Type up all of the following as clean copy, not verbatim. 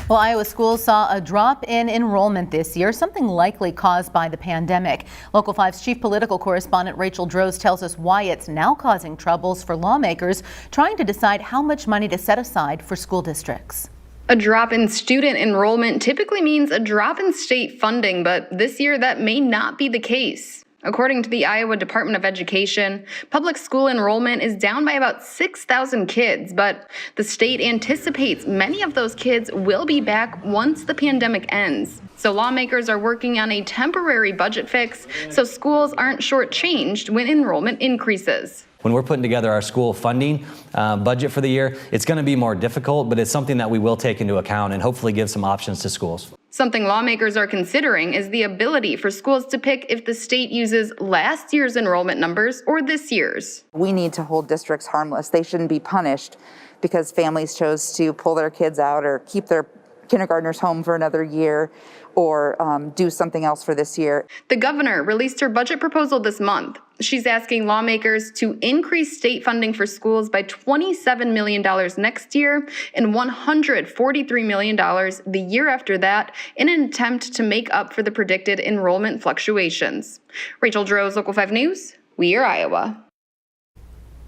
Well, Iowa schools saw a drop in enrollment this year, something likely caused by the pandemic. Local 5's chief political correspondent Rachel Droz tells us why it's now causing troubles for lawmakers trying to decide how much money to set aside for school districts. A drop in student enrollment typically means a drop in state funding, but this year that may not be the case. According to the Iowa Department of Education, public school enrollment is down by about 6,000 kids, but the state anticipates many of those kids will be back once the pandemic ends. So lawmakers are working on a temporary budget fix so schools aren't shortchanged when enrollment increases. When we're putting together our school funding budget for the year, it's going to be more difficult, but it's something that we will take into account and hopefully give some options to schools. Something lawmakers are considering is the ability for schools to pick if the state uses last year's enrollment numbers or this year's. We need to hold districts harmless. They shouldn't be punished because families chose to pull their kids out or keep their kindergartners home for another year or do something else for this year. The governor released her budget proposal this month. She's asking lawmakers to increase state funding for schools by $27 million next year and $143 million the year after that in an attempt to make up for the predicted enrollment fluctuations. Rachel Droz, Local 5 News, We Are Iowa.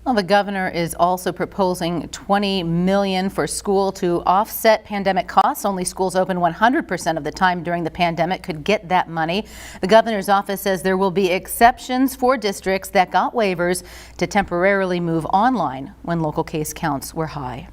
Well, the governor is also proposing $20 million for school to offset pandemic costs. Only schools open 100% of the time during the pandemic could get that money. The governor's office says there will be exceptions for districts that got waivers to temporarily move online when local case counts were high.